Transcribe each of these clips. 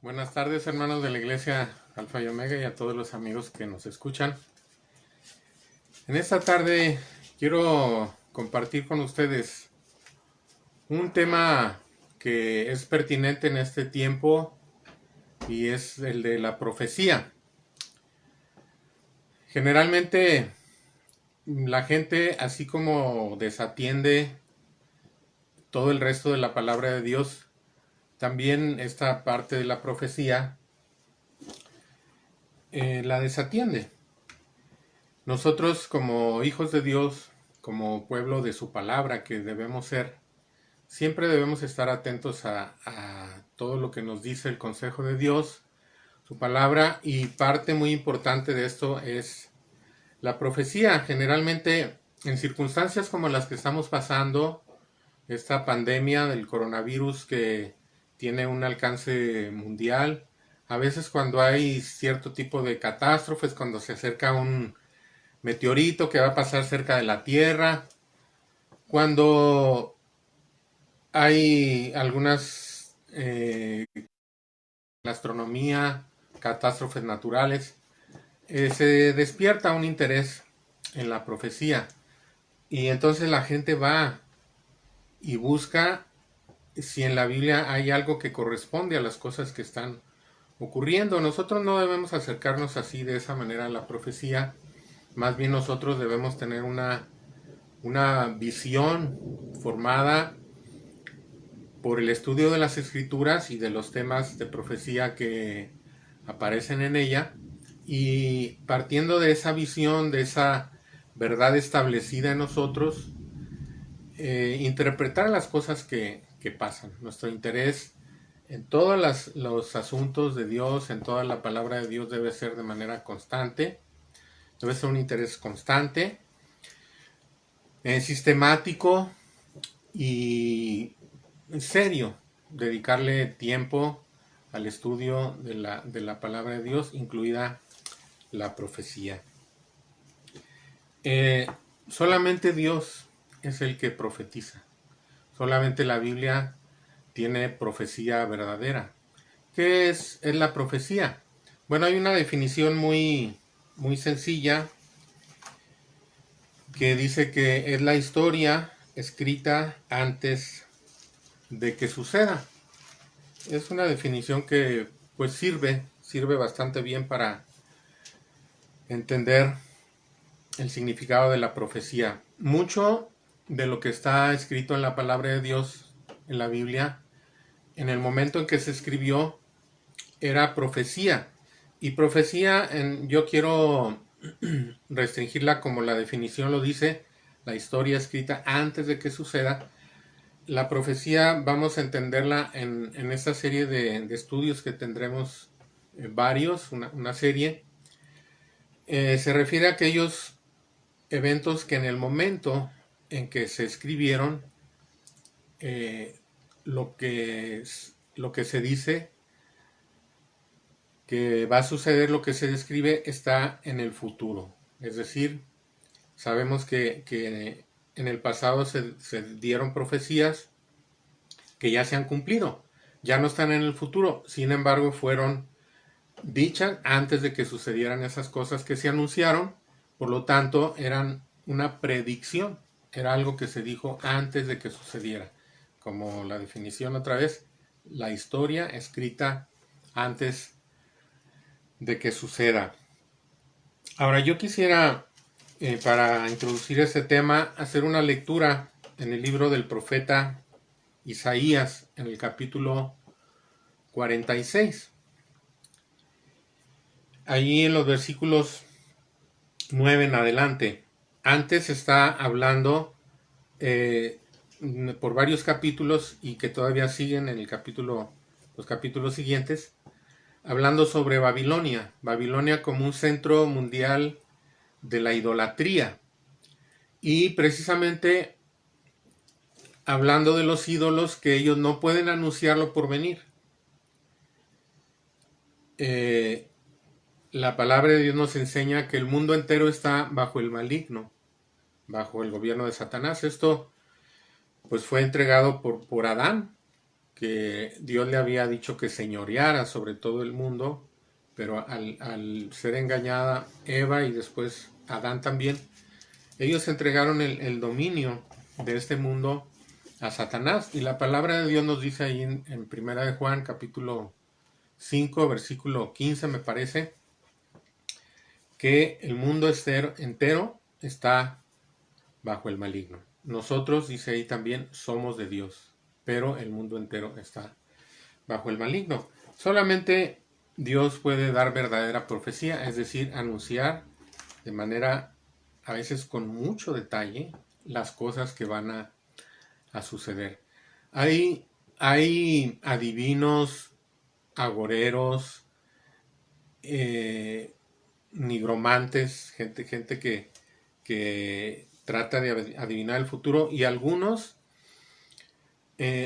Buenas tardes, hermanos de la Iglesia Alfa y Omega, y a todos los amigos que nos escuchan. En esta tarde quiero compartir con ustedes un tema que es pertinente en este tiempo, y es el de la profecía. Generalmente la gente, así como desatiende todo el resto de la palabra de Dios, también esta parte de la profecía la desatiende. Nosotros, como hijos de Dios, como pueblo de su palabra que debemos ser, siempre debemos estar atentos a todo lo que nos dice el consejo de Dios, su palabra, y parte muy importante de esto es la profecía. Generalmente, en circunstancias como las que estamos pasando, esta pandemia del coronavirus que tiene un alcance mundial, a veces cuando hay cierto tipo de catástrofes, cuando se acerca un meteorito que va a pasar cerca de la Tierra, cuando hay algunas la astronomía, catástrofes naturales, se despierta un interés en la profecía, y entonces la gente va y busca si en la Biblia hay algo que corresponde a las cosas que están ocurriendo. Nosotros no debemos acercarnos así de esa manera a la profecía, más bien nosotros debemos tener una visión formada por el estudio de las escrituras y de los temas de profecía que aparecen en ella, y partiendo de esa visión, de esa verdad establecida en nosotros, interpretar las cosas que pasan. Nuestro interés en todos los asuntos de Dios, en toda la palabra de Dios, debe ser de manera constante, debe ser un interés constante, sistemático y serio, dedicarle tiempo al estudio de la palabra de Dios, incluida la profecía. Eh, Solamente Dios es el que profetiza. Solamente la Biblia tiene profecía verdadera. ¿Qué es la profecía? Bueno, hay una definición muy sencilla que dice que es la historia escrita antes de que suceda. Es una definición que pues sirve bastante bien para entender el significado de la profecía. Mucho de lo que está escrito en la palabra de Dios, en la Biblia, en el momento en que se escribió, era profecía. Y profecía, yo quiero restringirla como la definición lo dice, la historia escrita antes de que suceda. La profecía vamos a entenderla en esta serie de estudios que tendremos, varios, una serie. Se refiere a aquellos eventos que en el momento en que se escribieron, eh, lo que se dice que va a suceder, lo que se describe, está en el futuro. Es decir, sabemos que en el pasado se dieron profecías que ya se han cumplido, ya no están en el futuro, sin embargo fueron dichas antes de que sucedieran esas cosas que se anunciaron, por lo tanto eran una predicción, era algo que se dijo antes de que sucediera, como la definición otra vez, la historia escrita antes de que suceda. Ahora yo quisiera, para introducir este tema, hacer una lectura en el libro del profeta Isaías, en el capítulo 46. Allí en los versículos 9 en adelante. Antes está hablando eh, por varios capítulos, y que todavía siguen en los capítulos siguientes, hablando sobre Babilonia. Babilonia como un centro mundial de la idolatría. Y precisamente hablando de los ídolos, que ellos no pueden anunciarlo por venir. La palabra de Dios nos enseña que el mundo entero está bajo el maligno, bajo el gobierno de Satanás. Esto pues fue entregado por Adán. que Dios le había dicho que señoreara sobre todo el mundo, pero al ser engañada Eva y después Adán también, ellos entregaron el dominio de este mundo a Satanás. Y la palabra de Dios nos dice ahí en Primera de Juan, capítulo 5, versículo 15, me parece, que el mundo entero está bajo el maligno. Nosotros, dice ahí también, somos de Dios, pero el mundo entero está bajo el maligno. Solamente Dios puede dar verdadera profecía, es decir, anunciar de manera a veces con mucho detalle las cosas que van a suceder. Hay adivinos, agoreros, nigromantes, gente que trata de adivinar el futuro, y algunos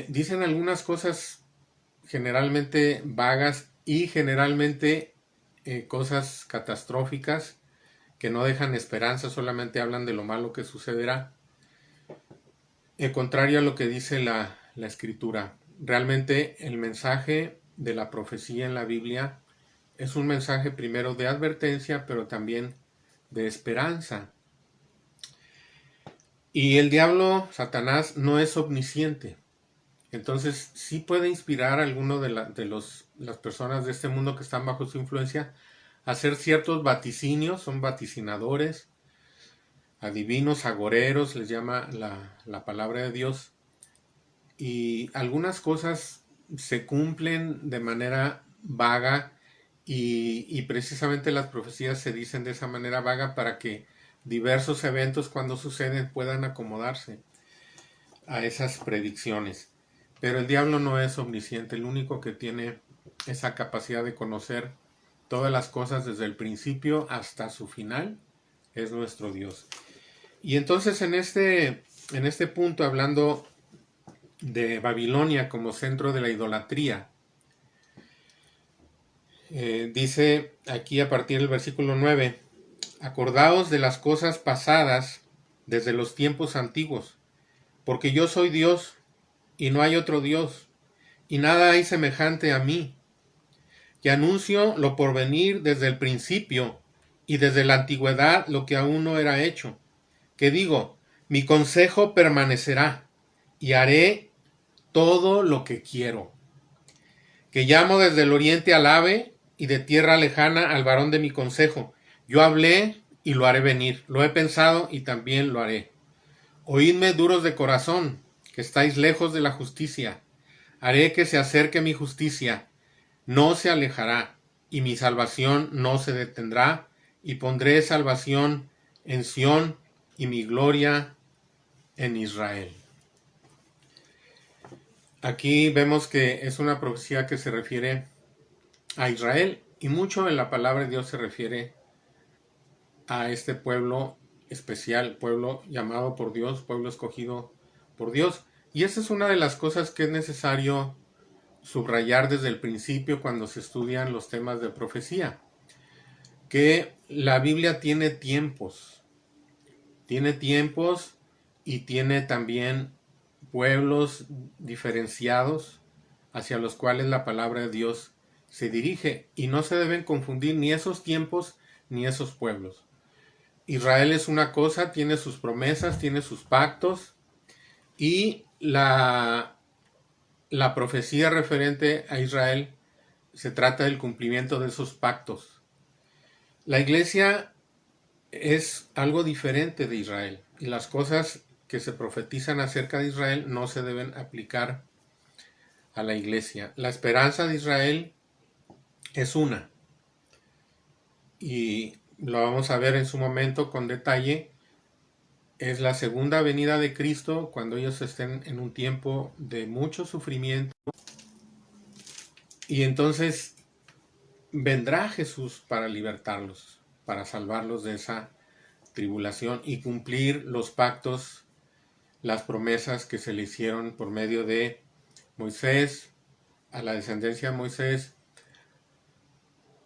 dicen algunas cosas generalmente vagas y generalmente cosas catastróficas que no dejan esperanza, solamente hablan de lo malo que sucederá, contrario a lo que dice la escritura. Realmente el mensaje de la profecía en la Biblia es un mensaje primero de advertencia, pero también de esperanza. Y el diablo, Satanás, no es omnisciente. Entonces sí puede inspirar a alguno de las personas de este mundo que están bajo su influencia a hacer ciertos vaticinios, son vaticinadores, adivinos, agoreros, les llama la palabra de Dios. Y algunas cosas se cumplen de manera vaga y precisamente las profecías se dicen de esa manera vaga para que diversos eventos cuando suceden puedan acomodarse a esas predicciones. Pero el diablo no es omnisciente, el único que tiene esa capacidad de conocer todas las cosas desde el principio hasta su final es nuestro Dios. Y entonces en este punto, hablando de Babilonia como centro de la idolatría, dice aquí a partir del versículo 9: acordaos de las cosas pasadas desde los tiempos antiguos, porque yo soy Dios y no hay otro Dios, y nada hay semejante a mí, que anuncio lo por venir desde el principio y desde la antigüedad lo que aún no era hecho, que digo, mi consejo permanecerá y haré todo lo que quiero, que llamo desde el oriente al ave y de tierra lejana al varón de mi consejo. Yo hablé y lo haré venir, lo he pensado y también lo haré. Oídme duros de corazón, que estáis lejos de la justicia. Haré que se acerque mi justicia, no se alejará, y mi salvación no se detendrá, y pondré salvación en Sión y mi gloria en Israel. Aquí vemos que es una profecía que se refiere a Israel, y mucho en la palabra de Dios se refiere a este pueblo especial, pueblo llamado por Dios, pueblo escogido por Dios. Y esa es una de las cosas que es necesario subrayar desde el principio cuando se estudian los temas de profecía, que la Biblia tiene tiempos y tiene también pueblos diferenciados hacia los cuales la palabra de Dios se dirige, y no se deben confundir ni esos tiempos ni esos pueblos. Israel es una cosa, tiene sus promesas, tiene sus pactos, y la profecía referente a Israel se trata del cumplimiento de esos pactos. La iglesia es algo diferente de Israel, y las cosas que se profetizan acerca de Israel no se deben aplicar a la iglesia. La esperanza de Israel es una, y lo vamos a ver en su momento con detalle. Es la segunda venida de Cristo, cuando ellos estén en un tiempo de mucho sufrimiento, y entonces vendrá Jesús para libertarlos, para salvarlos de esa tribulación y cumplir los pactos, las promesas que se le hicieron por medio de Moisés, a la descendencia de Moisés,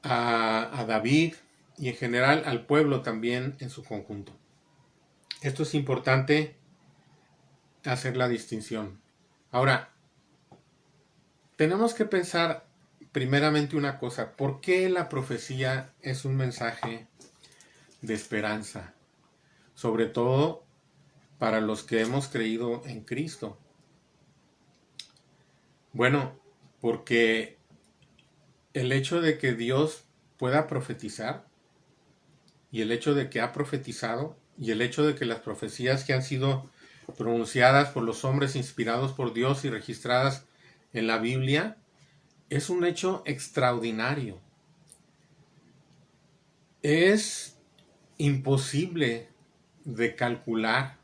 a David y en general al pueblo también en su conjunto. Esto es importante hacer la distinción. Ahora, tenemos que pensar primeramente una cosa: ¿por qué la profecía es un mensaje de esperanza? Sobre todo para los que hemos creído en Cristo. Bueno, porque el hecho de que Dios pueda profetizar, y el hecho de que ha profetizado, y el hecho de que las profecías que han sido pronunciadas por los hombres inspirados por Dios y registradas en la Biblia, es un hecho extraordinario. Es imposible de calcular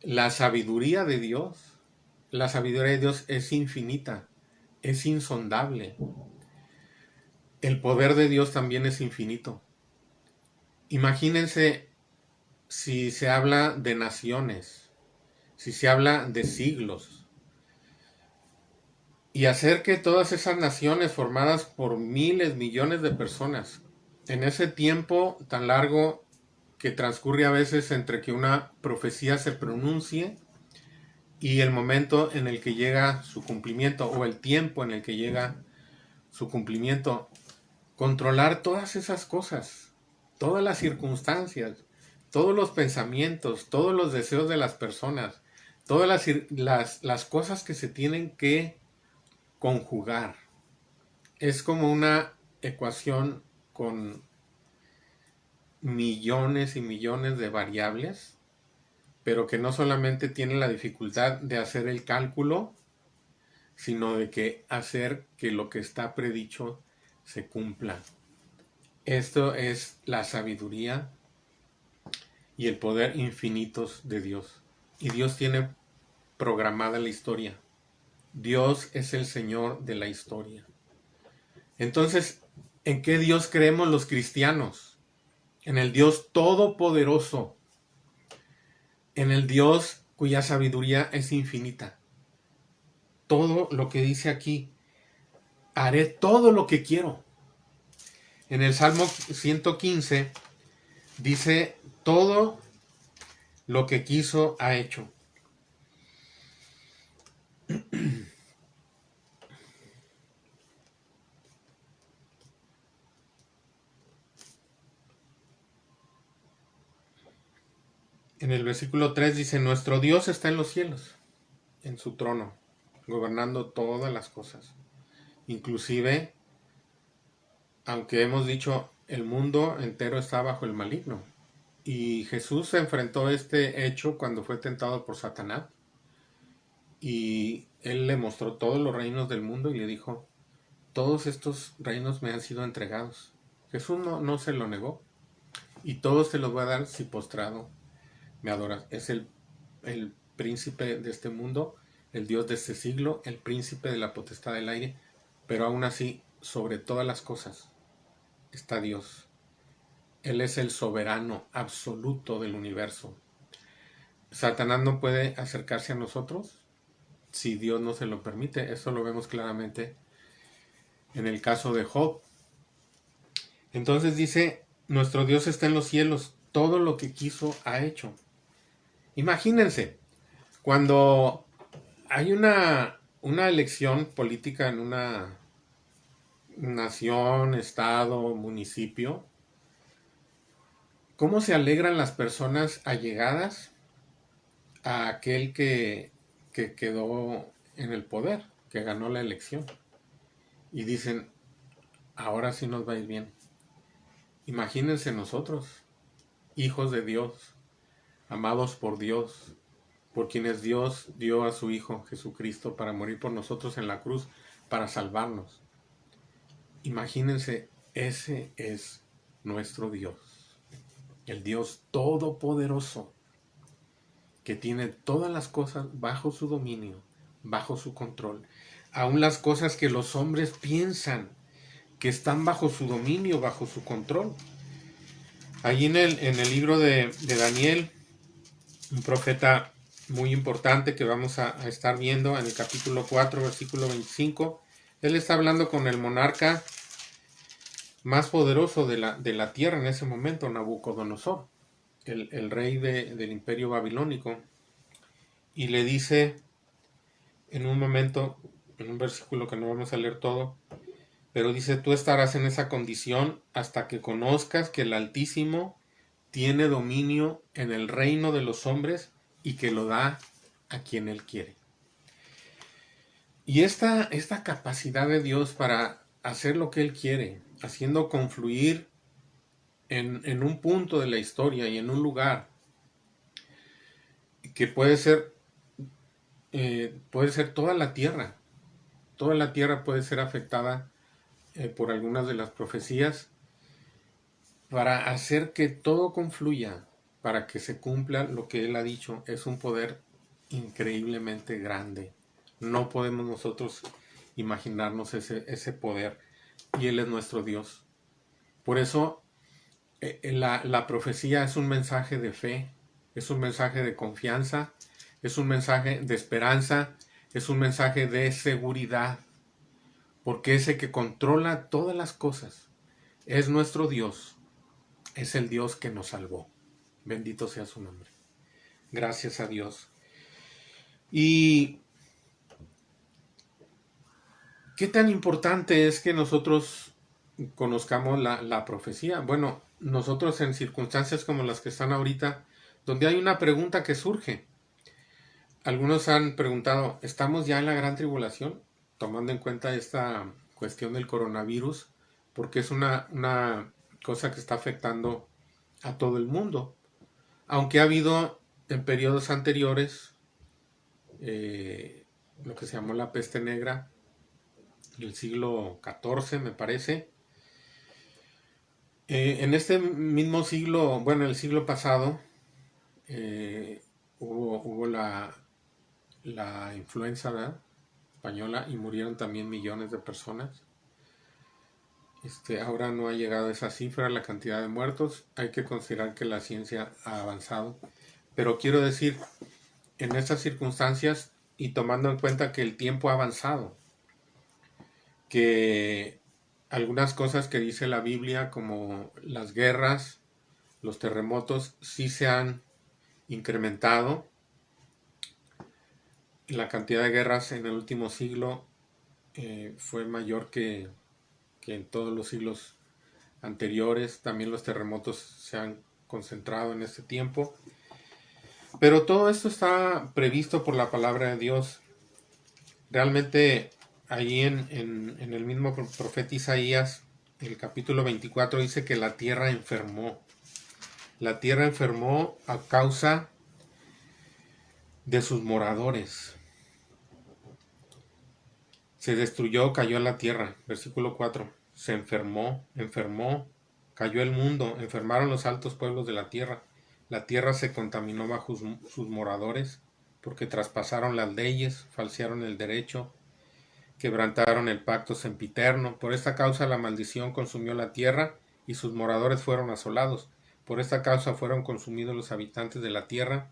la sabiduría de Dios. La sabiduría de Dios es infinita, es insondable. El poder de Dios también es infinito. Imagínense si se habla de naciones, si se habla de siglos, y hacer que todas esas naciones formadas por miles, millones de personas, en ese tiempo tan largo que transcurre a veces entre que una profecía se pronuncie y el momento en el que llega su cumplimiento, o el tiempo en el que llega su cumplimiento, controlar todas esas cosas, todas las circunstancias, todos los pensamientos, todos los deseos de las personas, todas las cosas que se tienen que conjugar. Es como una ecuación con millones y millones de variables, pero que no solamente tiene la dificultad de hacer el cálculo, sino de que hacer que lo que está predicho se cumpla. Esto es la sabiduría y el poder infinitos de Dios. Y Dios tiene programada la historia. Dios es el Señor de la historia. Entonces, ¿en qué Dios creemos los cristianos? En el Dios todopoderoso, en el Dios cuya sabiduría es infinita. Todo lo que dice aquí, haré todo lo que quiero. En el Salmo 115 dice, todo lo que quiso ha hecho. En el versículo 3 dice, nuestro Dios está en los cielos, en su trono, gobernando todas las cosas. Inclusive, aunque hemos dicho, el mundo entero está bajo el maligno. Y Jesús se enfrentó a este hecho cuando fue tentado por Satanás. Y él le mostró todos los reinos del mundo y le dijo, todos estos reinos me han sido entregados. Jesús no se lo negó. Y todos te los voy a dar si postrado me adoras. Es el príncipe de este mundo, el Dios de este siglo, el príncipe de la potestad del aire. Pero aún así, sobre todas las cosas, está Dios. Él es el soberano absoluto del universo. Satanás no puede acercarse a nosotros si Dios no se lo permite. Eso lo vemos claramente en el caso de Job. Entonces dice, nuestro Dios está en los cielos, todo lo que quiso ha hecho. Imagínense, cuando hay una elección política en una nación, estado, municipio, ¿cómo se alegran las personas allegadas a aquel que quedó en el poder, que ganó la elección? Y dicen, ahora sí nos va a ir bien. Imagínense nosotros, hijos de Dios, amados por Dios, por quienes Dios dio a su Hijo Jesucristo para morir por nosotros en la cruz, para salvarnos. Imagínense, ese es nuestro Dios, el Dios todopoderoso, que tiene todas las cosas bajo su dominio, bajo su control. Aun las cosas que los hombres piensan que están bajo su dominio, bajo su control. Allí en el libro de Daniel, un profeta muy importante que vamos a estar viendo en el capítulo 4, versículo 25, él está hablando con el monarca más poderoso de la tierra en ese momento, Nabucodonosor, el rey del imperio babilónico, y le dice en un momento, en un versículo que no vamos a leer todo, pero dice, tú estarás en esa condición hasta que conozcas que el Altísimo tiene dominio en el reino de los hombres y que lo da a quien Él quiere. Y esta capacidad de Dios para hacer lo que Él quiere, haciendo confluir en un punto de la historia y en un lugar que puede ser toda la tierra puede ser afectada por algunas de las profecías para hacer que todo confluya, para que se cumpla lo que Él ha dicho. Es un poder increíblemente grande. No podemos nosotros imaginarnos ese poder. Y Él es nuestro Dios. Por eso la profecía es un mensaje de fe, es un mensaje de confianza, es un mensaje de esperanza, es un mensaje de seguridad. Porque ese que controla todas las cosas es nuestro Dios. Es el Dios que nos salvó. Bendito sea su nombre. Gracias a Dios. ¿Y qué tan importante es que nosotros conozcamos la profecía? Bueno, nosotros en circunstancias como las que están ahorita, donde hay una pregunta que surge. Algunos han preguntado, ¿estamos ya en la gran tribulación? Tomando en cuenta esta cuestión del coronavirus, porque es una cosa que está afectando a todo el mundo. Aunque ha habido en periodos anteriores lo que se llamó la peste negra, el siglo XIV me parece. En este mismo siglo, bueno, el siglo pasado, hubo la influenza, ¿verdad?, española, y murieron también millones de personas. Ahora no ha llegado a esa cifra, la cantidad de muertos. Hay que considerar que la ciencia ha avanzado. Pero quiero decir, en estas circunstancias y tomando en cuenta que el tiempo ha avanzado, que algunas cosas que dice la Biblia, como las guerras, los terremotos, sí se han incrementado. La cantidad de guerras en el último siglo fue mayor que en todos los siglos anteriores. También los terremotos se han concentrado en este tiempo. Pero todo esto está previsto por la palabra de Dios. Realmente allí en el mismo profeta Isaías, el capítulo 24, dice que la tierra enfermó. La tierra enfermó a causa de sus moradores. Se destruyó, cayó la tierra. Versículo 4. Se enfermó, cayó el mundo, enfermaron los altos pueblos de la tierra. La tierra se contaminó bajo sus moradores, porque traspasaron las leyes, falsearon el derecho, quebrantaron el pacto sempiterno. Por esta causa la maldición consumió la tierra y sus moradores fueron asolados. Por esta causa fueron consumidos los habitantes de la tierra.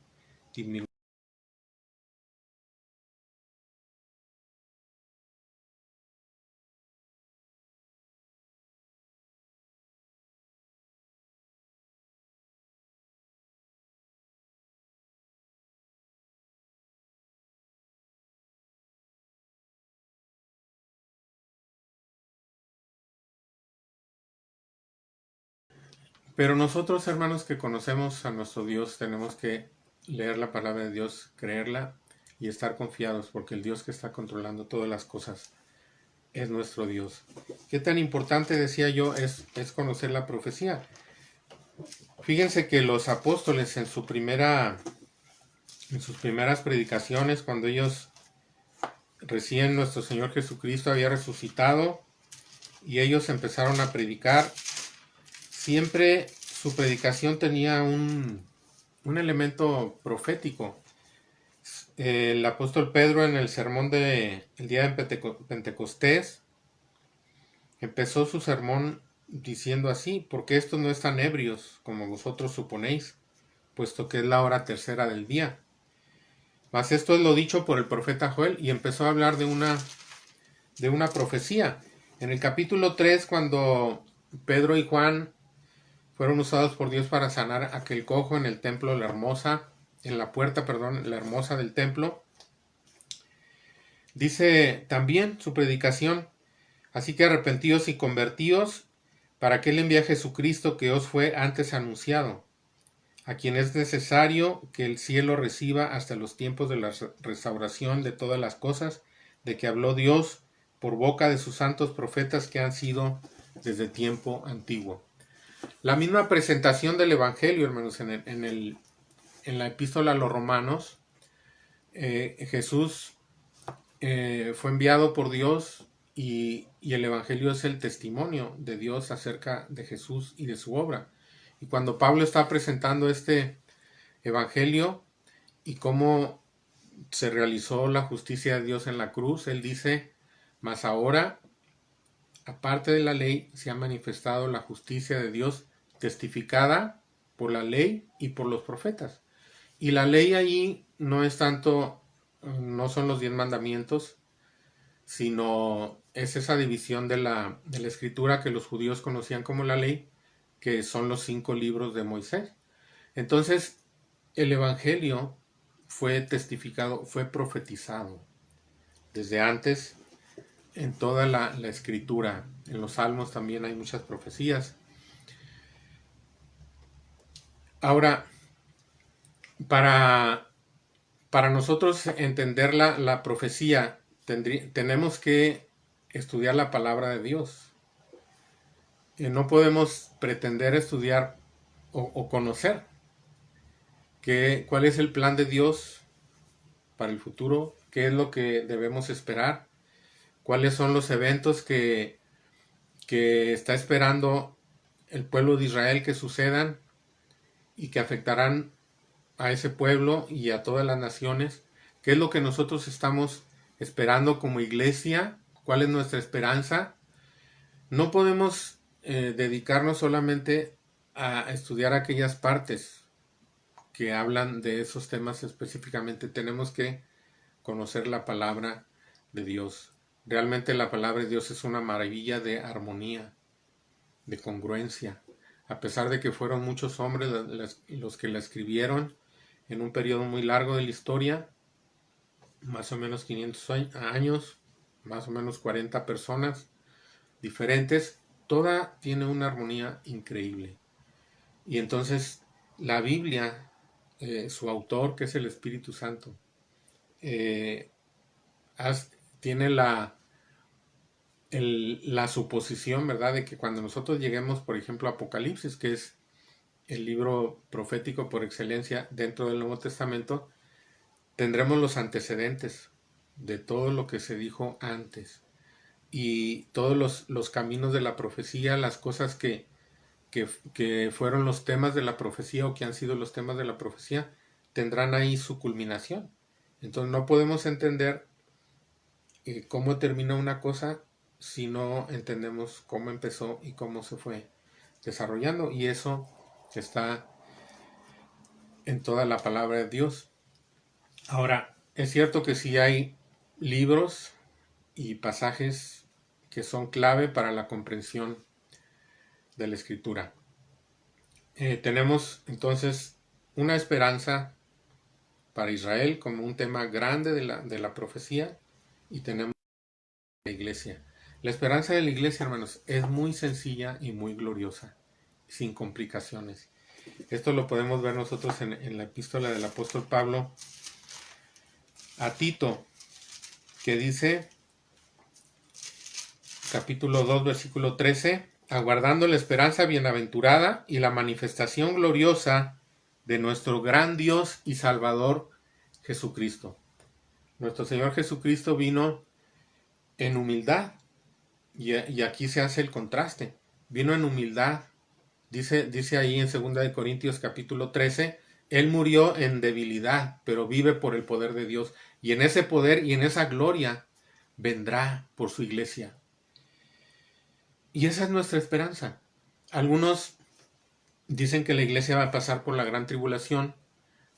Pero nosotros, hermanos, que conocemos a nuestro Dios, tenemos que leer la palabra de Dios, creerla y estar confiados, porque el Dios que está controlando todas las cosas es nuestro Dios. ¿Qué tan importante, decía yo, es conocer la profecía? Fíjense que los apóstoles en sus primeras predicaciones, cuando ellos recién nuestro Señor Jesucristo había resucitado y ellos empezaron a predicar, siempre su predicación tenía un elemento profético. El apóstol Pedro, en el sermón del día de Pentecostés, empezó su sermón diciendo así: porque estos no están ebrios como vosotros suponéis, puesto que es la hora tercera del día. Mas esto es lo dicho por el profeta Joel, y empezó a hablar de una profecía. En el capítulo 3, cuando Pedro y Juan fueron usados por Dios para sanar a aquel cojo en el templo, en la puerta, la hermosa del templo, Dice también su predicación: así que arrepentíos y convertíos para que él envíe a Jesucristo que os fue antes anunciado, a quien es necesario que el cielo reciba hasta los tiempos de la restauración de todas las cosas, de que habló Dios por boca de sus santos profetas que han sido desde tiempo antiguo. La misma presentación del Evangelio, hermanos, en la epístola a los Romanos, Jesús fue enviado por Dios y el Evangelio es el testimonio de Dios acerca de Jesús y de su obra. Y cuando Pablo está presentando este Evangelio y cómo se realizó la justicia de Dios en la cruz, él dice: mas ahora, aparte de la ley, se ha manifestado la justicia de Dios testificada por la ley y por los profetas. Y la ley allí no es tanto, no son los 10 mandamientos, sino es esa división de la escritura que los judíos conocían como la ley, que son los 5 libros de Moisés. Entonces, el Evangelio fue testificado, fue profetizado desde antes en toda la escritura. En los salmos también hay muchas profecías. Ahora, para nosotros entender la profecía, tenemos que estudiar la palabra de Dios. No podemos pretender estudiar o conocer cuál es el plan de Dios para el futuro, qué es lo que debemos esperar, cuáles son los eventos que está esperando el pueblo de Israel que sucedan y que afectarán a ese pueblo y a todas las naciones, qué es lo que nosotros estamos esperando como iglesia, cuál es nuestra esperanza. No podemos dedicarnos solamente a estudiar aquellas partes que hablan de esos temas específicamente. Tenemos que conocer la palabra de Dios. Realmente la palabra de Dios es una maravilla de armonía, de congruencia. A pesar de que fueron muchos hombres los que la escribieron en un periodo muy largo de la historia, más o menos 500 años, más o menos 40 personas diferentes, toda tiene una armonía increíble. Y entonces la Biblia, su autor, que es el Espíritu Santo, eh, tiene la suposición, ¿verdad?, de que cuando nosotros lleguemos, por ejemplo, a Apocalipsis, que es el libro profético por excelencia dentro del Nuevo Testamento, tendremos los antecedentes de todo lo que se dijo antes y todos los caminos de la profecía, las cosas que fueron los temas de la profecía o que han sido los temas de la profecía, tendrán ahí su culminación. Entonces no podemos entender cómo termina una cosa si no entendemos cómo empezó y cómo se fue desarrollando. Y eso está en toda la palabra de Dios. Ahora, es cierto que sí hay libros y pasajes que son clave para la comprensión de la escritura. Tenemos entonces una esperanza para Israel como un tema grande de la profecía, y tenemos la iglesia. La esperanza de la iglesia, hermanos, es muy sencilla y muy gloriosa, sin complicaciones. Esto lo podemos ver nosotros en la epístola del apóstol Pablo a Tito, que dice, capítulo 2, versículo 13, aguardando la esperanza bienaventurada y la manifestación gloriosa de nuestro gran Dios y Salvador Jesucristo. Nuestro Señor Jesucristo vino en humildad, y aquí se hace el contraste. Vino en humildad. Dice ahí en 2 de Corintios capítulo 13, Él murió en debilidad, pero vive por el poder de Dios. Y en ese poder y en esa gloria vendrá por su iglesia. Y esa es nuestra esperanza. Algunos dicen que la iglesia va a pasar por la gran tribulación.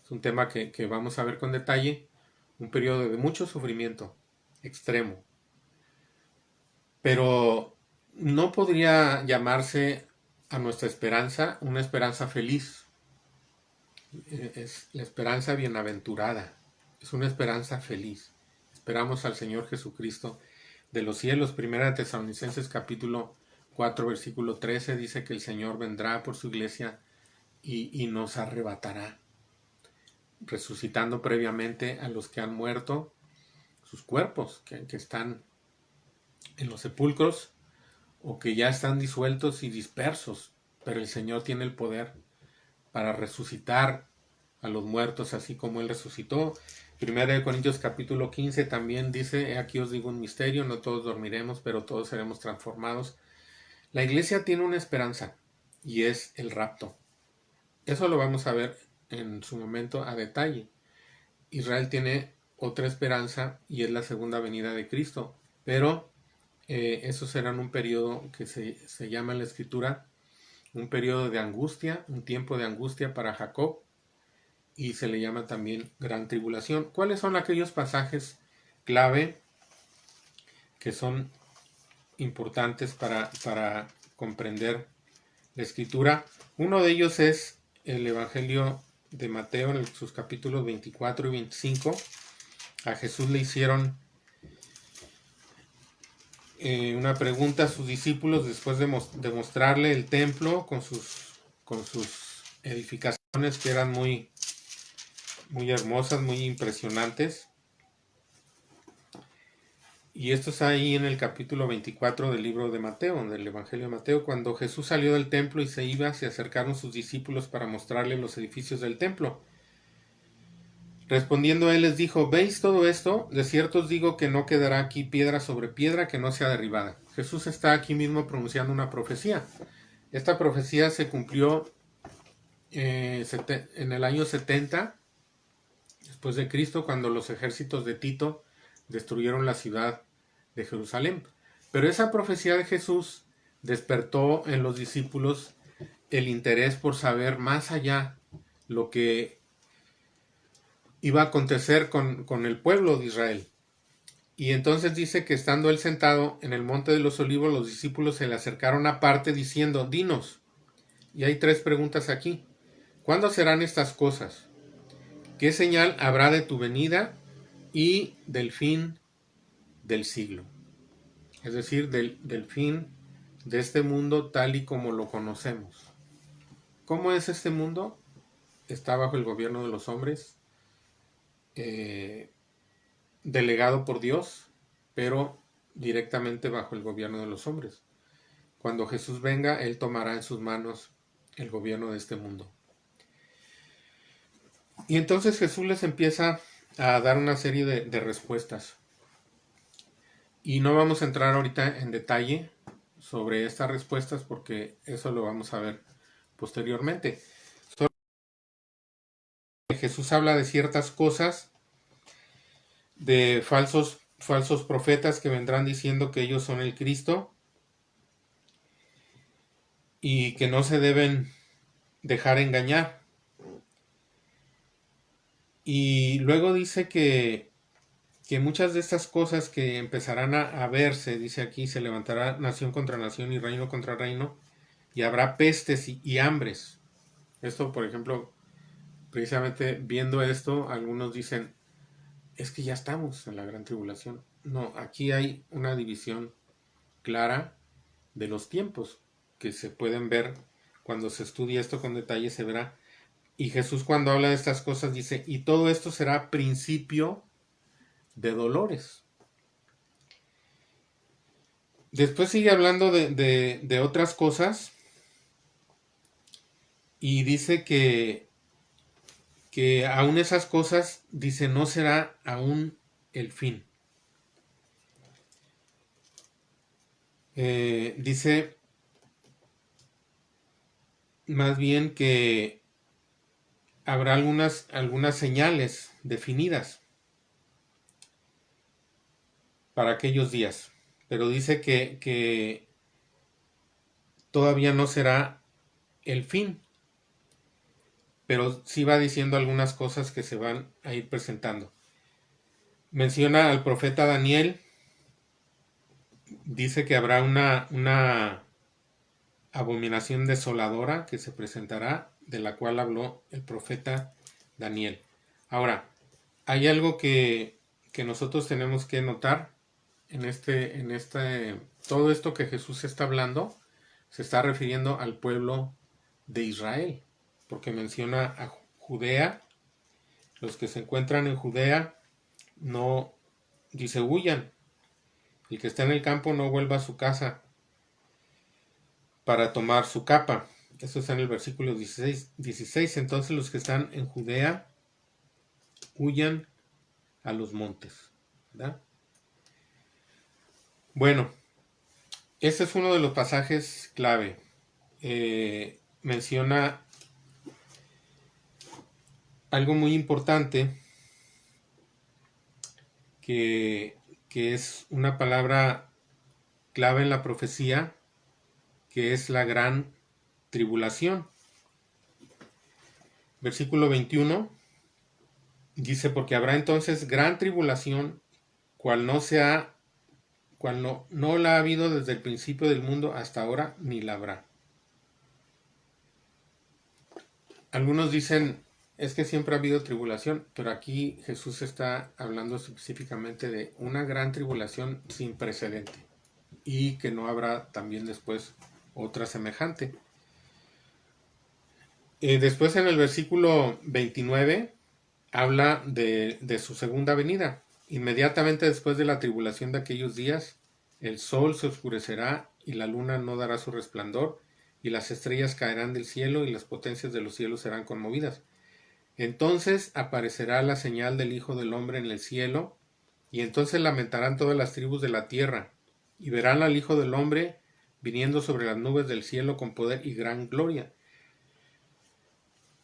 Es un tema que vamos a ver con detalle. Un periodo de mucho sufrimiento extremo. Pero no podría llamarse a nuestra esperanza una esperanza feliz. Es la esperanza bienaventurada. Es una esperanza feliz. esperamos al Señor Jesucristo de los cielos. Primera de Tesalonicenses capítulo 4 versículo 13 dice que el Señor vendrá por su iglesia y nos arrebatará, resucitando previamente a los que han muerto, sus cuerpos que están en los sepulcros o que ya están disueltos y dispersos, pero el Señor tiene el poder para resucitar a los muertos así como Él resucitó. Primera de Corintios capítulo 15 también dice: aquí os digo un misterio, no todos dormiremos, pero todos seremos transformados. La iglesia tiene una esperanza y es el rapto. Eso lo vamos a ver en su momento a detalle. Israel tiene otra esperanza y es la segunda venida de Cristo, pero eso será en un periodo que se llama en la escritura un periodo de angustia, un tiempo de angustia para Jacob, y se le llama también gran tribulación. ¿Cuáles son aquellos pasajes clave que son importantes para comprender la escritura? Uno de ellos es el Evangelio de Mateo en sus capítulos 24 y 25. A Jesús le hicieron una pregunta a sus discípulos después de mostrarle el templo con sus edificaciones que eran muy hermosas, muy impresionantes. Y esto está ahí en el capítulo 24 del libro de Mateo, del Evangelio de Mateo. Cuando Jesús salió del templo y se iba, se acercaron sus discípulos para mostrarle los edificios del templo. Respondiendo a él les dijo: ¿veis todo esto? De cierto os digo que no quedará aquí piedra sobre piedra que no sea derribada. Jesús está aquí mismo pronunciando una profecía. Esta profecía se cumplió en el año 70 después de Cristo, cuando los ejércitos de Tito destruyeron la ciudad de Jerusalén. Pero esa profecía de Jesús despertó en los discípulos el interés por saber más allá lo que iba a acontecer con el pueblo de Israel. Y entonces dice que estando él sentado en el monte de los olivos, los discípulos se le acercaron aparte diciendo: dinos. Y hay tres preguntas aquí. ¿Cuándo serán estas cosas? ¿Qué señal habrá de tu venida y del fin del siglo? Es decir, del fin de este mundo tal y como lo conocemos. ¿Cómo es este mundo? Está bajo el gobierno de los hombres, delegado por Dios, pero directamente bajo el gobierno de los hombres. Cuando Jesús venga, Él tomará en sus manos el gobierno de este mundo. Y entonces Jesús les empieza a dar una serie de respuestas. Y no vamos a entrar ahorita en detalle sobre estas respuestas porque eso lo vamos a ver posteriormente. Solo Jesús habla de ciertas cosas, de falsos profetas que vendrán diciendo que ellos son el Cristo y que no se deben dejar engañar. Y luego dice que muchas de estas cosas que empezarán a verse, dice aquí, se levantará nación contra nación y reino contra reino, y habrá pestes y hambres. Esto, por ejemplo, precisamente viendo esto, algunos dicen: es que ya estamos en la gran tribulación. No, aquí hay una división clara de los tiempos que se pueden ver cuando se estudia esto con detalle, se verá. Y Jesús, cuando habla de estas cosas, dice: y todo esto será principio de dolores. Después sigue hablando de otras cosas y dice que aún esas cosas, dice, no será aún el fin. Dice más bien que habrá algunas señales definidas para aquellos días, pero dice que todavía no será el fin, pero sí va diciendo algunas cosas que se van a ir presentando. Menciona al profeta Daniel, dice que habrá una abominación desoladora que se presentará, de la cual habló el profeta Daniel. Ahora, hay algo que que nosotros tenemos que notar todo esto que Jesús está hablando, se está refiriendo al pueblo de Israel, porque menciona a Judea, los que se encuentran en Judea, no, dice, huyan, el que está en el campo no vuelva a su casa para tomar su capa. Eso está en el versículo 16. Entonces los que están en Judea huyan a los montes, ¿verdad? Bueno, este es uno de los pasajes clave. Menciona algo muy importante que, que es una palabra clave en la profecía, que es la gran tribulación. Versículo 21 dice, porque habrá entonces gran tribulación, cual no la ha habido desde el principio del mundo hasta ahora, ni la habrá. Algunos dicen, es que siempre ha habido tribulación, pero aquí Jesús está hablando específicamente de una gran tribulación sin precedente y que no habrá también después otra semejante. Después en el versículo 29 habla de su segunda venida. Inmediatamente después de la tribulación de aquellos días, el sol se oscurecerá y la luna no dará su resplandor, y las estrellas caerán del cielo y las potencias de los cielos serán conmovidas. Entonces aparecerá la señal del Hijo del Hombre en el cielo, y entonces lamentarán todas las tribus de la tierra, y verán al Hijo del Hombre viniendo sobre las nubes del cielo con poder y gran gloria.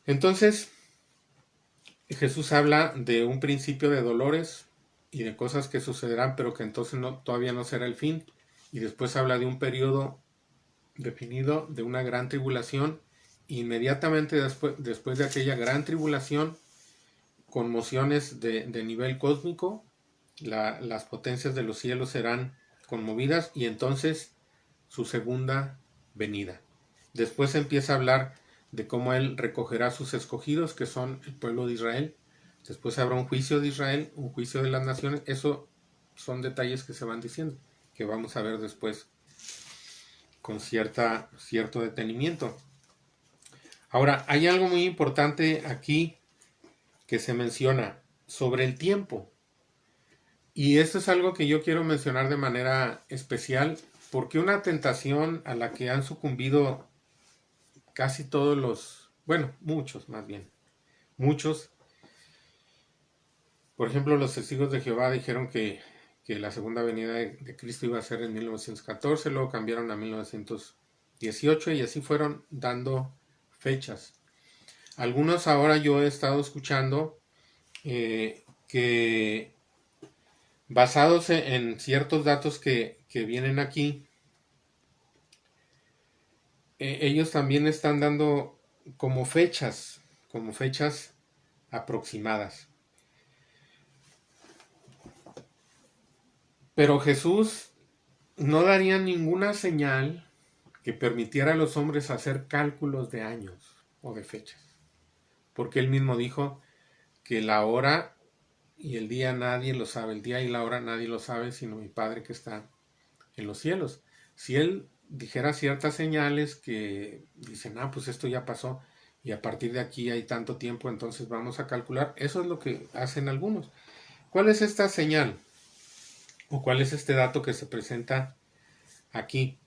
Entonces, Jesús habla de un principio de dolores y de cosas que sucederán, pero que entonces todavía no será el fin. Y después habla de un periodo definido de una gran tribulación. Inmediatamente después de aquella gran tribulación, conmociones de nivel cósmico, las potencias de los cielos serán conmovidas y entonces su segunda venida. Después empieza a hablar de cómo Él recogerá a sus escogidos, que son el pueblo de Israel. Después habrá un juicio de Israel, un juicio de las naciones. Eso son detalles que se van diciendo, que vamos a ver después con cierto detenimiento. Ahora, hay algo muy importante aquí que se menciona sobre el tiempo. Y esto es algo que yo quiero mencionar de manera especial, porque una tentación a la que han sucumbido casi todos muchos más bien, muchos, por ejemplo, los testigos de Jehová dijeron que la segunda venida de Cristo iba a ser en 1914, luego cambiaron a 1918 y así fueron dando fechas. Algunos ahora yo he estado escuchando que basados en ciertos datos que vienen aquí, ellos también están dando como fechas aproximadas. Pero Jesús no daría ninguna señal que permitiera a los hombres hacer cálculos de años o de fechas. Porque él mismo dijo que la hora y el día nadie lo sabe. El día y la hora nadie lo sabe sino mi Padre que está en los cielos. Si él dijera ciertas señales que dicen, pues esto ya pasó y a partir de aquí hay tanto tiempo, entonces vamos a calcular. Eso es lo que hacen algunos. ¿Cuál es esta señal? ¿O cuál es este dato que se presenta aquí?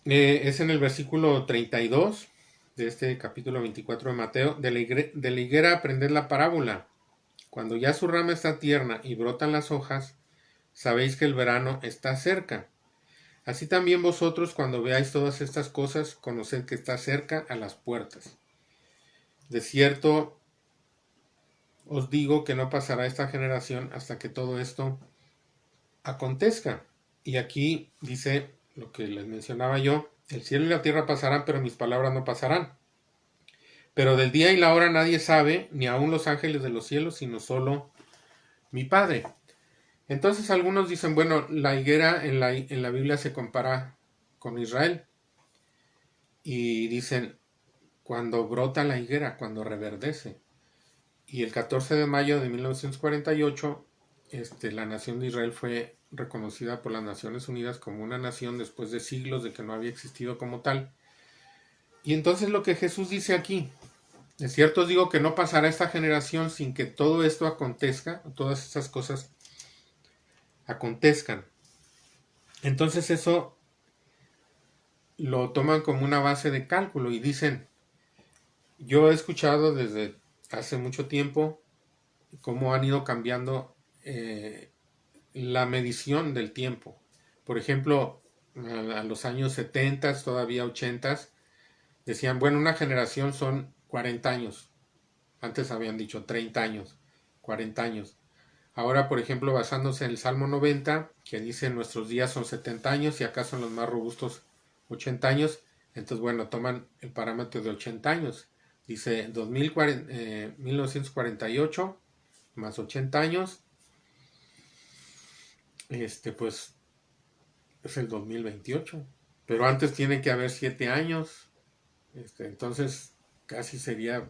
Es en el versículo 32 de este capítulo 24 de Mateo. De la higuera aprended la parábola. Cuando ya su rama está tierna y brotan las hojas, sabéis que el verano está cerca. Así también vosotros, cuando veáis todas estas cosas, conoced que está cerca a las puertas. De cierto os digo que no pasará esta generación hasta que todo esto acontezca. Y aquí dice lo que les mencionaba yo, el cielo y la tierra pasarán, pero mis palabras no pasarán. Pero del día y la hora nadie sabe, ni aun los ángeles de los cielos, sino solo mi Padre. Entonces algunos dicen, bueno, la higuera en la Biblia se compara con Israel. Y dicen, cuando brota la higuera, cuando reverdece. Y el 14 de mayo de 1948, la nación de Israel fue reconocida por las Naciones Unidas como una nación después de siglos de que no había existido como tal. Y entonces lo que Jesús dice aquí, de cierto os digo que no pasará esta generación sin que todo esto acontezca, todas estas cosas acontezcan. Entonces eso lo toman como una base de cálculo y dicen, yo he escuchado desde hace mucho tiempo cómo han ido cambiando la medición del tiempo. Por ejemplo, a los años 70, todavía 80, decían, bueno, una generación son 40 años. Antes habían dicho 30 años, 40 años. Ahora, por ejemplo, basándose en el Salmo 90, que dice nuestros días son 70 años y acá son los más robustos 80 años, entonces, bueno, toman el parámetro de 80 años. Dice 1948 más 80 años, pues es el 2028. Pero antes tiene que haber 7 años, entonces casi sería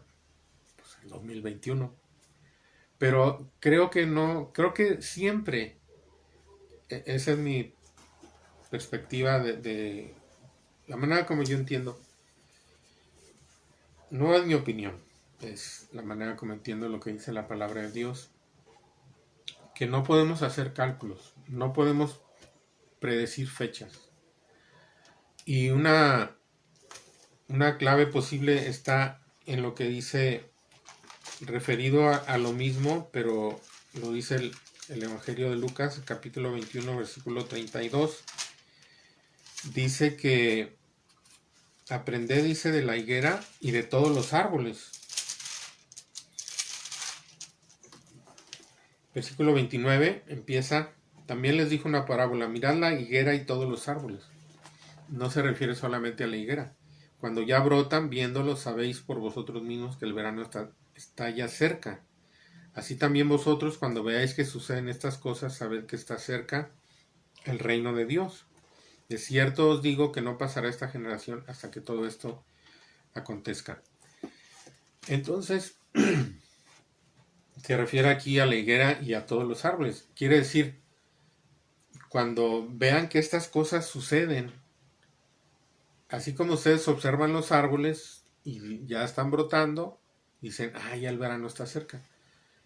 pues, el 2021. Pero creo que no, creo que siempre, esa es mi perspectiva de la manera como yo entiendo, no es mi opinión, es la manera como entiendo lo que dice la palabra de Dios, que no podemos hacer cálculos, no podemos predecir fechas. Y una clave posible está en lo que dice referido a lo mismo, pero lo dice el Evangelio de Lucas, capítulo 21, versículo 32. Dice que aprended, dice, de la higuera y de todos los árboles. Versículo 29 empieza, también les dijo una parábola, mirad la higuera y todos los árboles. No se refiere solamente a la higuera. Cuando ya brotan, viéndolos, sabéis por vosotros mismos que el verano está ya cerca. Así también vosotros, cuando veáis que suceden estas cosas, sabed que está cerca el reino de Dios. De cierto os digo que no pasará esta generación hasta que todo esto acontezca. Entonces, se refiere aquí a la higuera y a todos los árboles. Quiere decir, cuando vean que estas cosas suceden, así como ustedes observan los árboles y ya están brotando, dicen, ya el verano está cerca.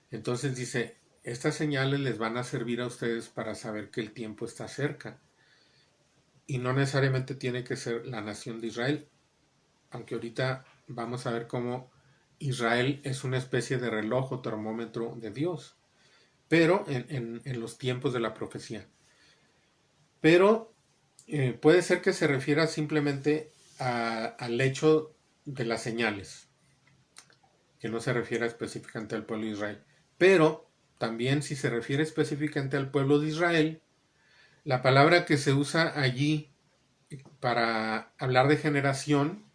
Entonces dice, estas señales les van a servir a ustedes para saber que el tiempo está cerca. Y no necesariamente tiene que ser la nación de Israel, aunque ahorita vamos a ver cómo Israel es una especie de reloj o termómetro de Dios, pero en los tiempos de la profecía. Pero puede ser que se refiera simplemente al hecho de las señales, que no se refiera específicamente al pueblo de Israel. Pero también si se refiere específicamente al pueblo de Israel, la palabra que se usa allí para hablar de generación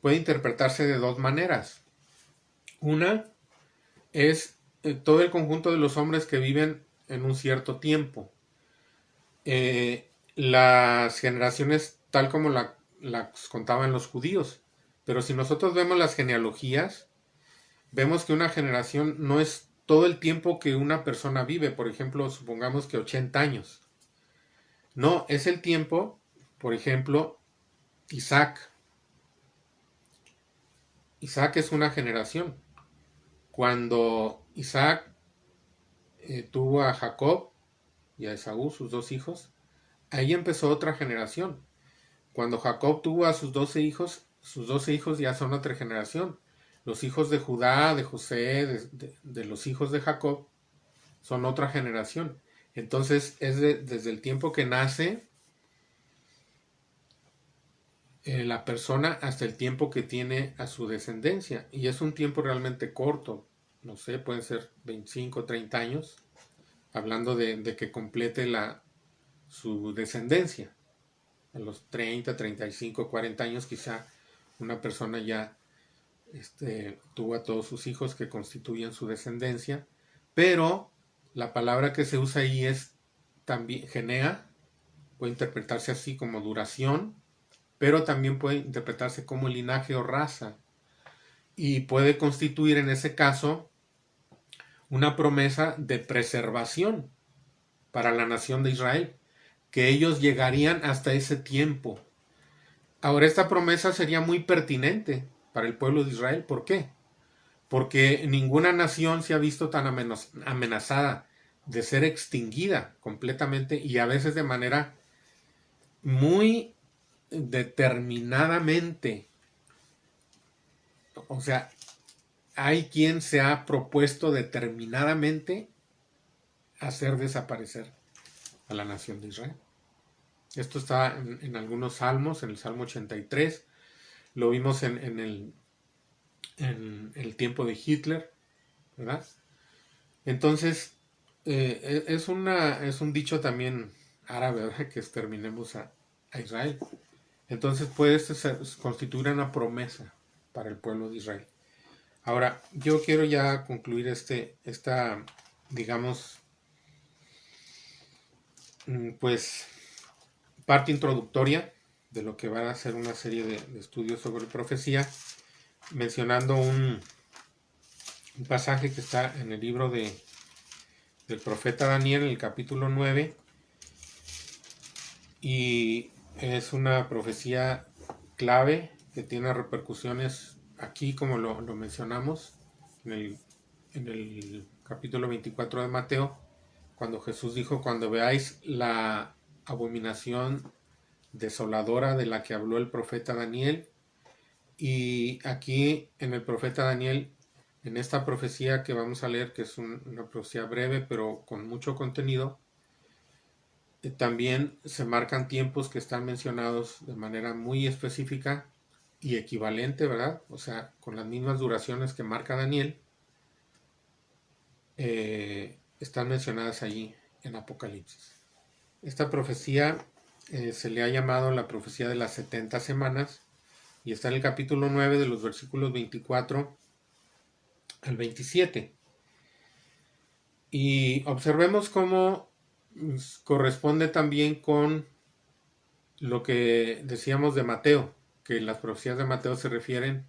puede interpretarse de dos maneras. Una es todo el conjunto de los hombres que viven en un cierto tiempo. Las generaciones tal como las contaban los judíos. Pero si nosotros vemos las genealogías, vemos que una generación no es todo el tiempo que una persona vive. Por ejemplo, supongamos que 80 años. No, es el tiempo, por ejemplo, Isaac. Isaac es una generación. Cuando Isaac tuvo a Jacob y a Esaú, sus dos hijos, ahí empezó otra generación. Cuando Jacob tuvo a sus 12 hijos ya son otra generación. Los hijos de Judá, de José, de los hijos de Jacob, son otra generación. Entonces es desde el tiempo que nace la persona hasta el tiempo que tiene a su descendencia. Y es un tiempo realmente corto. No sé, pueden ser 25 o 30 años. Hablando de que complete su descendencia. A los 30, 35, 40 años quizá una persona ya tuvo a todos sus hijos que constituyen su descendencia, pero la palabra que se usa ahí es también genea, puede interpretarse así como duración, pero también puede interpretarse como linaje o raza, y puede constituir en ese caso una promesa de preservación para la nación de Israel, que ellos llegarían hasta ese tiempo. Ahora, esta promesa sería muy pertinente para el pueblo de Israel. ¿Por qué? Porque ninguna nación se ha visto tan amenazada de ser extinguida completamente y a veces de manera muy determinadamente. O sea, hay quien se ha propuesto determinadamente hacer desaparecer a la nación de Israel. Esto está en algunos salmos, en el Salmo 83, lo vimos en el tiempo de Hitler, ¿verdad? Entonces, es un dicho también árabe, ¿verdad? Que exterminemos a Israel. Entonces puede constituir una promesa para el pueblo de Israel. Ahora, yo quiero ya concluir esta, digamos, pues, parte introductoria de lo que va a ser una serie de estudios sobre profecía, mencionando un pasaje que está en el libro del profeta Daniel, en el capítulo 9, y es una profecía clave que tiene repercusiones aquí, como lo mencionamos en el capítulo 24 de Mateo, cuando Jesús dijo: cuando veáis la abominación desoladora de la que habló el profeta Daniel. Y aquí en el profeta Daniel, en esta profecía que vamos a leer, que es una profecía breve pero con mucho contenido, también se marcan tiempos que están mencionados de manera muy específica y equivalente, ¿verdad? O sea, con las mismas duraciones que marca Daniel, están mencionadas allí en Apocalipsis. Esta profecía se le ha llamado la profecía de las 70 semanas y está en el capítulo 9 de los versículos 24 al 27. Y observemos cómo corresponde también con lo que decíamos de Mateo, que las profecías de Mateo se refieren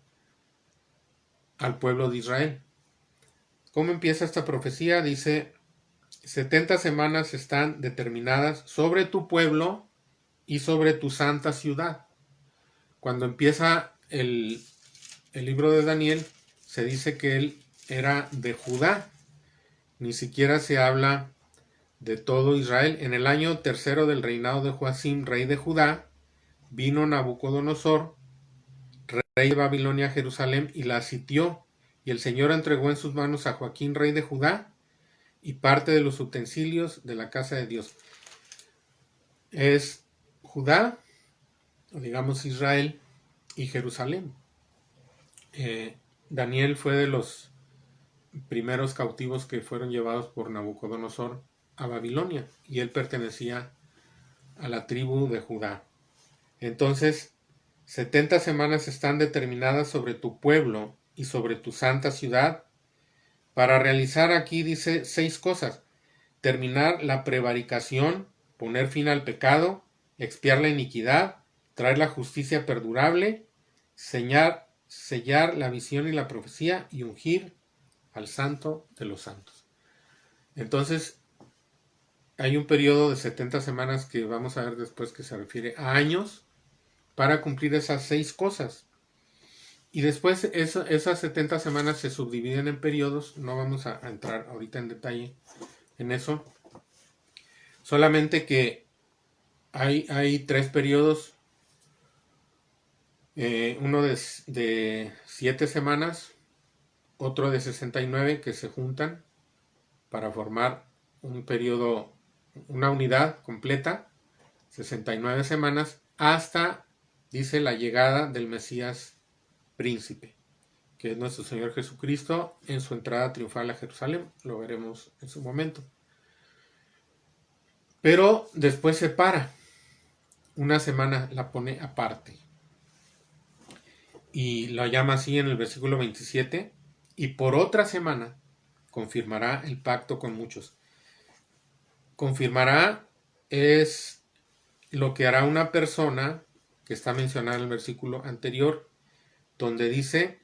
al pueblo de Israel. ¿Cómo empieza esta profecía? Dice: 70 semanas están determinadas sobre tu pueblo y sobre tu santa ciudad. Cuando empieza el libro de Daniel, se dice que él era de Judá. Ni siquiera se habla de todo Israel. En el año tercero del reinado de Joacim, rey de Judá, vino Nabucodonosor, rey de Babilonia, a Jerusalén y la sitió. Y el Señor entregó en sus manos a Joaquín, rey de Judá, y parte de los utensilios de la casa de Dios. Es Judá, o digamos Israel, y Jerusalén. Daniel fue de los primeros cautivos que fueron llevados por Nabucodonosor a Babilonia, y él pertenecía a la tribu de Judá. Entonces, 70 semanas están determinadas sobre tu pueblo y sobre tu santa ciudad para realizar, aquí dice, 6 cosas: terminar la prevaricación, poner fin al pecado, expiar la iniquidad, traer la justicia perdurable, sellar la visión y la profecía y ungir al santo de los santos. Entonces, hay un periodo de 70 semanas que vamos a ver después, que se refiere a años, para cumplir esas 6 cosas. Y después esas 70 semanas se subdividen en periodos. No vamos a entrar ahorita en detalle en eso. Solamente que hay 3 periodos. Uno de 7 semanas, otro de 69, que se juntan para formar un periodo, una unidad completa, 69 semanas, hasta, dice, la llegada del Mesías príncipe, que es nuestro Señor Jesucristo, en su entrada triunfal a Jerusalén. Lo veremos en su momento. Pero después se para. Una semana la pone aparte. Y lo llama así en el versículo 27. Y por otra semana confirmará el pacto con muchos. Confirmará es lo que hará una persona que está mencionada en el versículo anterior, donde dice: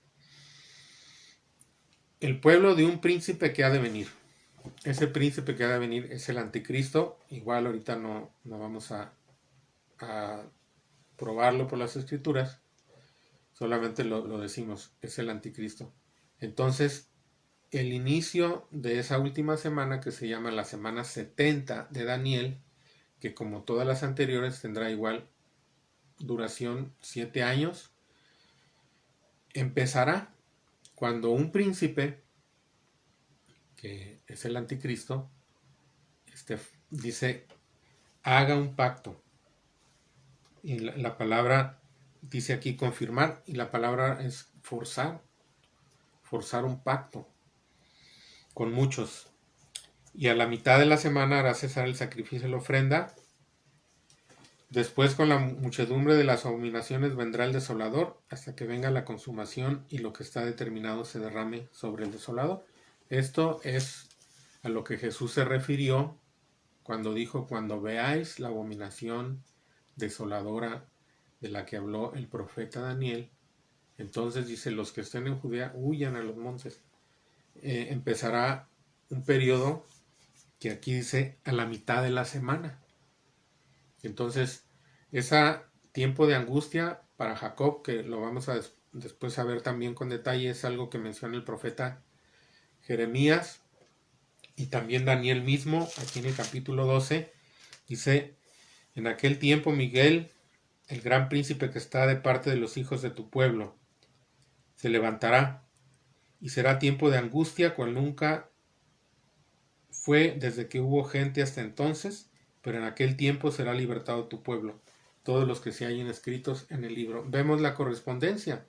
el pueblo de un príncipe que ha de venir. Ese príncipe que ha de venir es el anticristo. Igual ahorita no vamos a probarlo por las escrituras, solamente lo decimos, es el anticristo. Entonces, el inicio de esa última semana, que se llama la semana 70 de Daniel, que como todas las anteriores tendrá igual duración 7 años, empezará cuando un príncipe, que es el anticristo, dice, haga un pacto. Y la palabra dice aquí confirmar, y la palabra es forzar un pacto con muchos. Y a la mitad de la semana hará cesar el sacrificio y la ofrenda. Después, con la muchedumbre de las abominaciones vendrá el desolador, hasta que venga la consumación y lo que está determinado se derrame sobre el desolador. Esto es a lo que Jesús se refirió cuando dijo: cuando veáis la abominación desoladora de la que habló el profeta Daniel, entonces dice: los que estén en Judea huyan a los montes. Empezará un periodo que aquí dice a la mitad de la semana. Entonces, ese tiempo de angustia para Jacob, que lo vamos a después a ver también con detalle, es algo que menciona el profeta Jeremías y también Daniel mismo, aquí en el capítulo 12, dice: en aquel tiempo Miguel, el gran príncipe que está de parte de los hijos de tu pueblo, se levantará, y será tiempo de angustia cual nunca fue desde que hubo gente hasta entonces, pero en aquel tiempo será libertado tu pueblo, todos los que se hallen escritos en el libro. Vemos la correspondencia.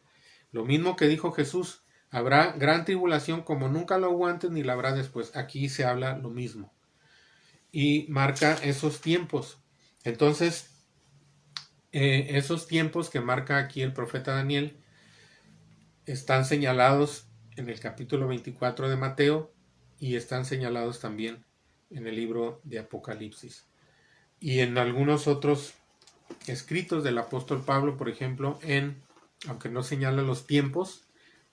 Lo mismo que dijo Jesús: habrá gran tribulación como nunca lo hubo antes ni la habrá después. Aquí se habla lo mismo. Y marca esos tiempos. Entonces, esos tiempos que marca aquí el profeta Daniel están señalados en el capítulo 24 de Mateo y están señalados también en el libro de Apocalipsis. Y en algunos otros escritos del apóstol Pablo, por ejemplo, aunque no señala los tiempos,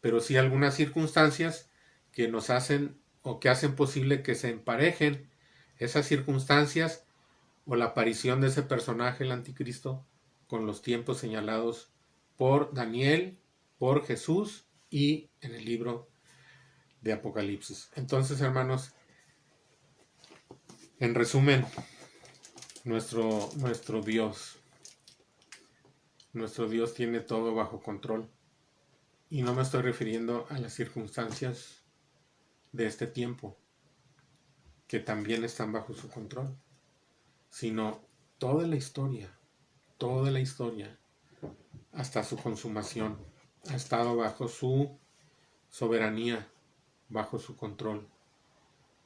pero sí algunas circunstancias que nos hacen o que hacen posible que se emparejen esas circunstancias o la aparición de ese personaje, el anticristo, con los tiempos señalados por Daniel, por Jesús y en el libro de Apocalipsis. Entonces, hermanos, en resumen, nuestro Dios tiene todo bajo control. Y no me estoy refiriendo a las circunstancias de este tiempo, que también están bajo su control, sino toda la historia, hasta su consumación, ha estado bajo su soberanía, bajo su control.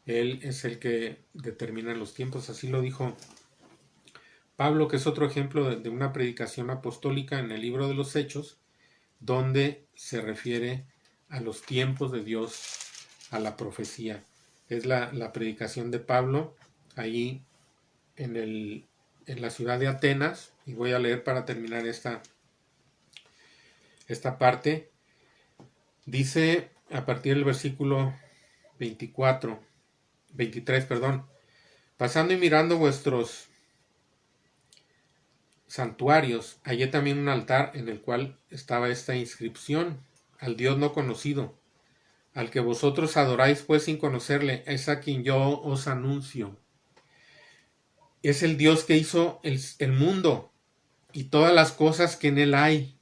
Él es el que determina los tiempos. Así lo dijo Pablo, que es otro ejemplo de una predicación apostólica en el libro de los Hechos, donde se refiere a los tiempos de Dios, a la profecía. Es la predicación de Pablo ahí en la ciudad de Atenas, y voy a leer para terminar esta parte. Dice a partir del versículo 23, pasando y mirando vuestros santuarios, hallé también un altar en el cual estaba esta inscripción: al Dios no conocido, al que vosotros adoráis pues sin conocerle, es a quien yo os anuncio. Es el Dios que hizo el mundo y todas las cosas que en él hay.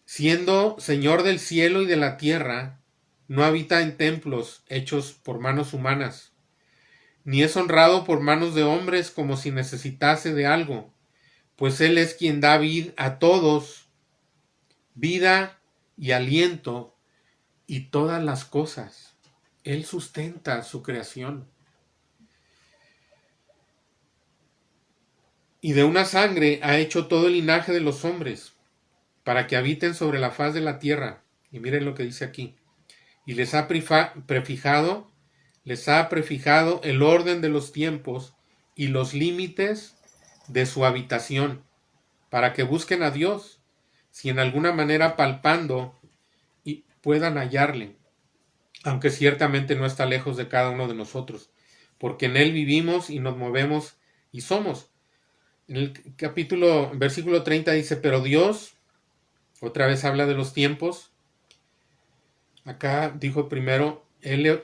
Siendo Señor del cielo y de la tierra, no habita en templos hechos por manos humanas, ni es honrado por manos de hombres como si necesitase de algo, pues Él es quien da vida a todos, vida y aliento y todas las cosas. Él sustenta su creación. Y de una sangre ha hecho todo el linaje de los hombres, para que habiten sobre la faz de la tierra. Y miren lo que dice aquí. Y les ha prefijado el orden de los tiempos y los límites de su habitación, para que busquen a Dios, si en alguna manera palpando y puedan hallarle, aunque ciertamente no está lejos de cada uno de nosotros, porque en Él vivimos y nos movemos y somos. En el versículo 30 dice, pero Dios, otra vez habla de los tiempos. Acá dijo primero, Él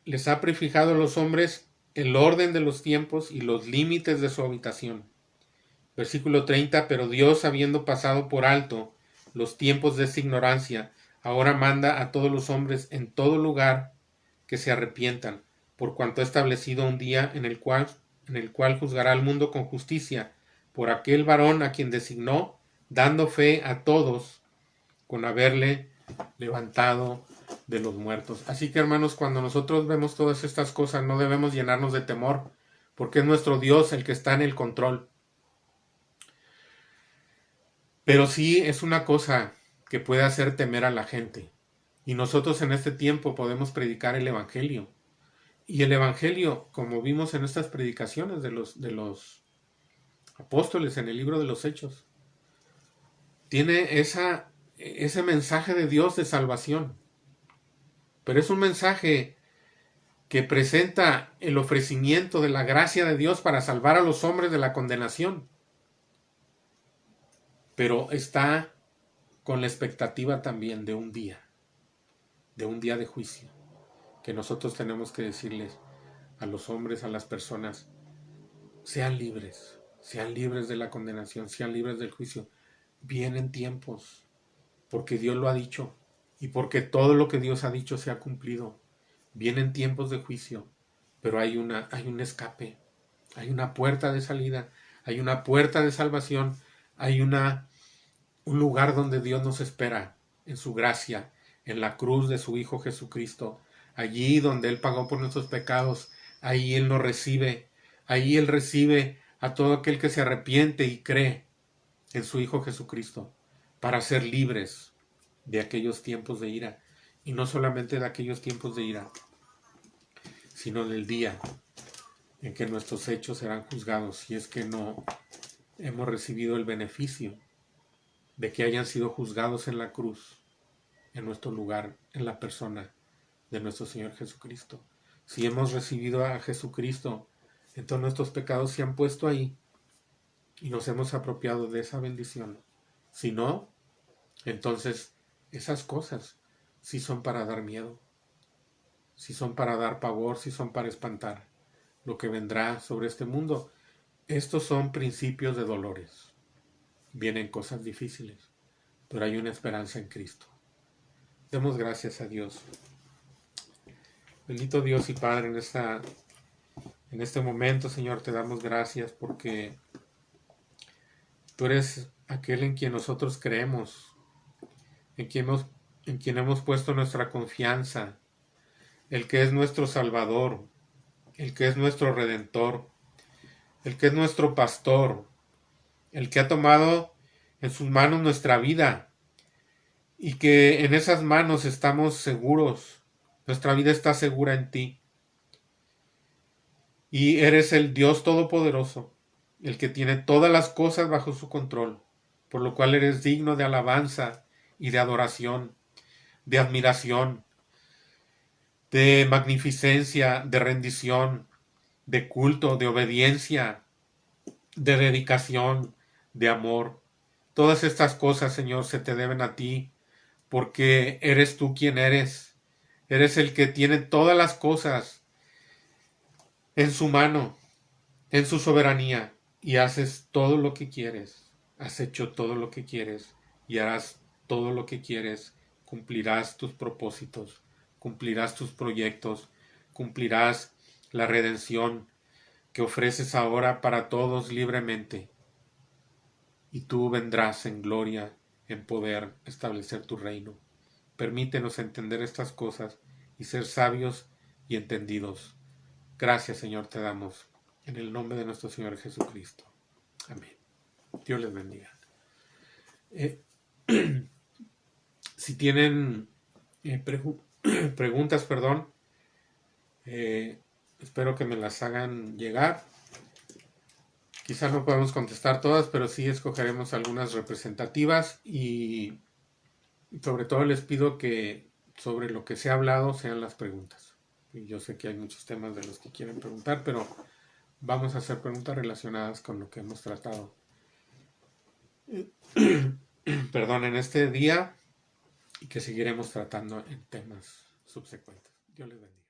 les ha prefijado a los hombres el orden de los tiempos y los límites de su habitación. Versículo 30, pero Dios, habiendo pasado por alto los tiempos de esta ignorancia, ahora manda a todos los hombres en todo lugar que se arrepientan, por cuanto ha establecido un día en el cual juzgará al mundo con justicia, por aquel varón a quien designó, dando fe a todos con haberle levantado de los muertos. Así que, hermanos, cuando nosotros vemos todas estas cosas, no debemos llenarnos de temor, porque es nuestro Dios el que está en el control. Pero sí es una cosa que puede hacer temer a la gente. Y nosotros en este tiempo podemos predicar el Evangelio. Y el Evangelio, como vimos en estas predicaciones de los apóstoles en el libro de los Hechos, tiene ese mensaje de Dios de salvación. Pero es un mensaje que presenta el ofrecimiento de la gracia de Dios para salvar a los hombres de la condenación. Pero está con la expectativa también de un día de juicio, que nosotros tenemos que decirles a los hombres, a las personas, sean libres de la condenación, sean libres del juicio. Vienen tiempos, porque Dios lo ha dicho, y porque todo lo que Dios ha dicho se ha cumplido. Vienen tiempos de juicio, pero hay un escape, hay una puerta de salida, hay una puerta de salvación, hay un lugar donde Dios nos espera en su gracia, en la cruz de su Hijo Jesucristo, allí donde Él pagó por nuestros pecados, ahí Él nos recibe, ahí Él recibe a todo aquel que se arrepiente y cree en su Hijo Jesucristo, para ser libres de aquellos tiempos de ira, y no solamente de aquellos tiempos de ira, sino del día en que nuestros hechos serán juzgados, si es que no hemos recibido el beneficio de que hayan sido juzgados en la cruz, en nuestro lugar, en la persona de nuestro Señor Jesucristo. Si hemos recibido a Jesucristo, entonces nuestros pecados se han puesto ahí y nos hemos apropiado de esa bendición. Si no, entonces esas cosas sí son para dar miedo, sí son para dar pavor, sí son para espantar lo que vendrá sobre este mundo. Estos son principios de dolores. Vienen cosas difíciles, pero hay una esperanza en Cristo. Demos gracias a Dios. Bendito Dios y Padre, en este momento, Señor, te damos gracias porque tú eres aquel en quien nosotros creemos, en quien hemos puesto nuestra confianza, el que es nuestro Salvador, el que es nuestro Redentor, el que es nuestro Pastor, el que ha tomado en sus manos nuestra vida y que en esas manos estamos seguros, nuestra vida está segura en ti. Y eres el Dios Todopoderoso, el que tiene todas las cosas bajo su control, por lo cual eres digno de alabanza y de adoración, de admiración, de magnificencia, de rendición, de culto, de obediencia, de dedicación, de amor. Todas estas cosas, Señor, se te deben a ti, porque eres tú quien eres. Eres el que tiene todas las cosas en su mano, en su soberanía, y haces todo lo que quieres. Has hecho todo lo que quieres y harás todo lo que quieres. Cumplirás tus propósitos, cumplirás tus proyectos, cumplirás la redención que ofreces ahora para todos libremente. Y tú vendrás en gloria, en poder, establecer tu reino. Permítenos entender estas cosas y ser sabios y entendidos. Gracias, Señor, te damos en el nombre de nuestro Señor Jesucristo. Amén. Dios les bendiga. Si tienen preguntas, perdón, espero que me las hagan llegar. Quizás no podemos contestar todas, pero sí escogeremos algunas representativas y sobre todo les pido que sobre lo que se ha hablado sean las preguntas. Y yo sé que hay muchos temas de los que quieren preguntar, pero vamos a hacer preguntas relacionadas con lo que hemos tratado, perdón, en este día y que seguiremos tratando en temas subsecuentes. Dios les bendiga.